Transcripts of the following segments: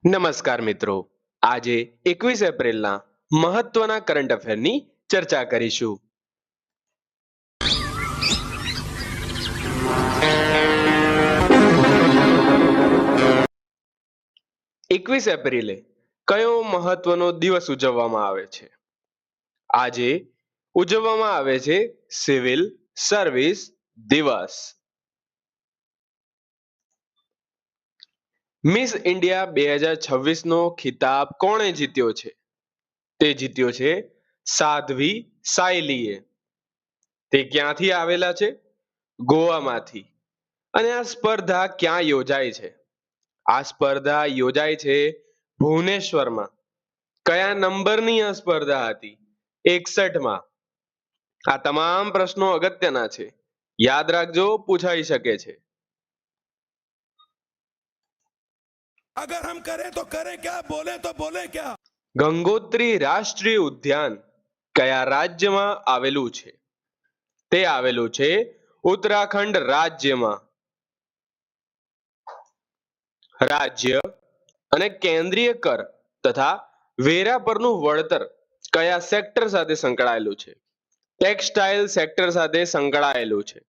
નમસ્કાર મિત્રો. આજે 21 એપ્રિલના મહત્વના કરંટ અફેરની ચર્ચા કરીશું. 21 એપ્રિલે કયો મહત્વનો દિવસ ઉજવવામાં આવે છે? આજે ઉજવવામાં આવે છે સિવિલ સર્વિસ દિવસ. મિસ ઇન્ડિયા 2026 નો ખિતાબ કોણે જીત્યો છે? તે જીત્યો છે સાધ્વી સાયલીએ. તે ક્યાંથી આવેલા છે? ગોવામાંથી. અને આ સ્પર્ધા ક્યાં યોજાય છે? આ સ્પર્ધા યોજાય છે ભુવનેશ્વરમાં. કયા નંબરની આ સ્પર્ધા હતી? 61માં. આ તમામ પ્રશ્નો અગત્યના છે. યાદ રાખજો, પૂછાઈ શકે છે. अगर हम करें तो करें क्या, बोले तो बोले क्या। ગંગોત્રી રાષ્ટ્રીય ઉદ્યાન કયા રાજ્યમાં આવેલું છે? તે આવેલું છે ઉત્તરાખંડ રાજ્યમાં. રાજ્ય અને કેન્દ્રીય કર તથા વેરા પરનું વળતર કયા સેક્ટર સાથે સંકળાયેલું છે? ટેક્સટાઇલ સેક્ટર સાથે સંકળાયેલું છે.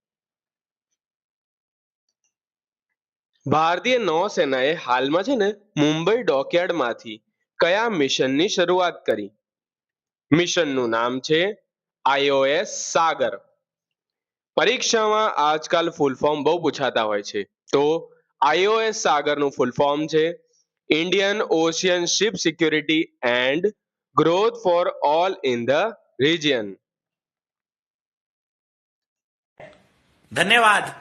ભારતીય નૌસેનાએ હાલમાં છે ને મુંબઈ ડોકયાર્ડમાંથી કયા મિશનની શરૂઆત કરી? મિશનનું નામ છે IOS સાગર. પરીક્ષામાં આજકાલ ફૂલ ફોર્મ બહુ પૂછાતા હોય છે. તો IOS સાગરનું ફૂલ ફોર્મ છે Indian ocean ship security and growth for all in the region. ધન્યવાદ.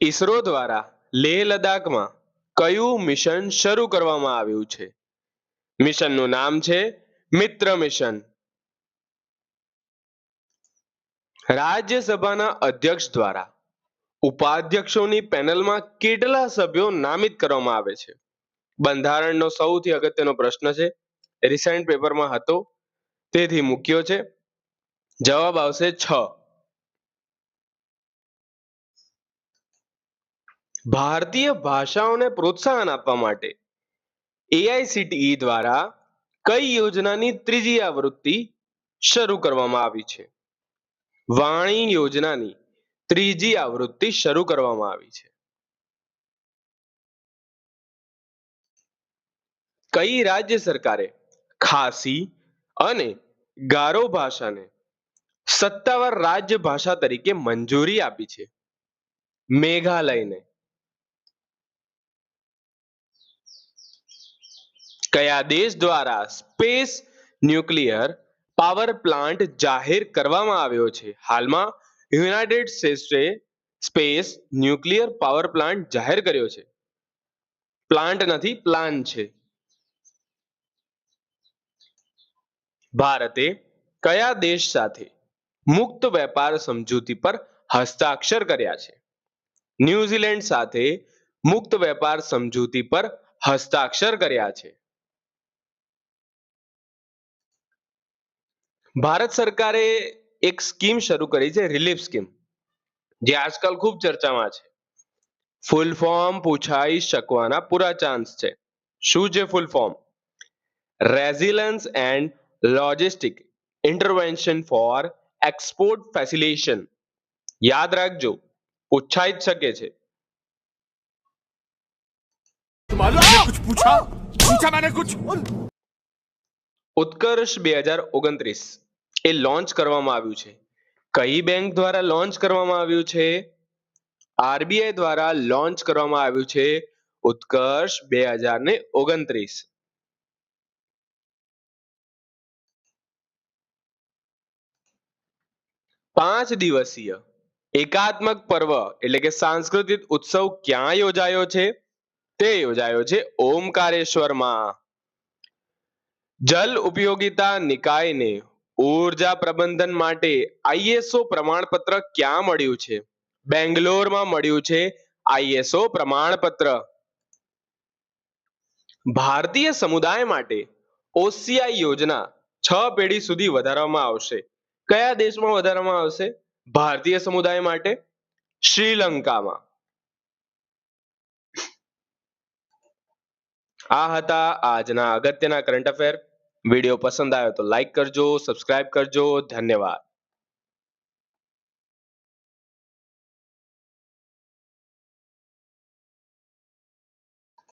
ઈસરો દ્વારા લેહ લદ્દાખમાં કયું મિશન શરૂ કરવામાં આવ્યું છે? મિશનનું નામ છે મિત્ર મિશન. રાજ્યસભાના અધ્યક્ષ દ્વારા ઉપાધ્યક્ષોની પેનલમાં કેટલા સભ્યો નામિત કરવામાં આવે છે? બંધારણનો સૌથી અગત્યનો પ્રશ્ન છે. રિસેન્ટ પેપરમાં હતો, તેથી મૂક્યો છે. જવાબ આવશે 6. ભારતીય ભાષાઓને પ્રોત્સાહન આપવા માટે AICTE દ્વારા કઈ યોજનાની ત્રીજી આવૃત્તિ શરૂ કરવામાં આવી છે? વાણી યોજનાની ત્રીજી આવૃત્તિ શરૂ કરવામાં આવી છે. કઈ રાજ્ય સરકારે ખાસી અને ગારો ભાષાને સત્તાવાર રાજ્ય ભાષા તરીકે મંજૂરી આપી છે? મેઘાલયને. કયા દેશ દ્વારા સ્પેસ ન્યુક્લિયર પાવર પ્લાન્ટ જાહેર કરવામાં આવ્યો છે? હાલમાં યુનાઇટેડ સ્ટેટ્સે સ્પેસ ન્યુક્લિયર પાવર પ્લાન્ટ જાહેર કર્યો છે. પ્લાન્ટ નથી, પ્લાન છે. ભારતે કયા દેશ સાથે મુક્ત વેપાર સમજૂતી પર હસ્તાક્ષર કર્યા છે? ન્યુઝીલેન્ડ સાથે મુક્ત વેપાર સમજૂતી પર હસ્તાક્ષર કર્યા છે. ભારત સરકારે એક સ્કીમ શરૂ કરી છે, રિલીફ સ્કીમ, જે આજકાલ ખૂબ ચર્ચામાં છે. ફૂલ ફોર્મ પૂછાઈ શકવાના પૂરા ચાન્સ છે. શું છે full form? Resilience and logistic intervention for export facilitation. યાદ રાખજો, પૂછાઈ જ શકે છે. कुछ पूछा पूछा मैंने कुछ। ઉત્કર્ષ 2029 એ લોન્ચ કરવામાં આવ્યું છે. કઈ બેંક દ્વારા લોન્ચ કરવામાં આવ્યું છે? RBI દ્વારા લોન્ચ કરવામાં આવ્યું છે ઉત્કર્ષ 2029. 5 દિવસીય એકાત્મક પર્વ એટલે કે સાંસ્કૃતિક ઉત્સવ ક્યાં યોજાયો છે? તે યોજાયો છે ઓમકારેશ્વરમાં. જલ ઉપયોગિતા નિકાયને ઊર્જા પ્રબંધન માટે ISO પ્રમાણપત્ર ક્યાં મળ્યું છે? બેંગ્લોરમાં મળ્યું છે ISO પ્રમાણપત્ર. ભારતીય સમુદાય માટે OCI યોજના 6 પેઢી સુધી વધારવામાં આવશે. કયા દેશમાં વધારવામાં આવશે ભારતીય સમુદાય માટે? શ્રીલંકામાં. આ હતા આજના અગત્યના કરંટ અફેર. વિડીયો પસંદ આવ્યો તો લાઈક કરજો, સબસ્ક્રાઇબ કરજો. ધન્યવાદ.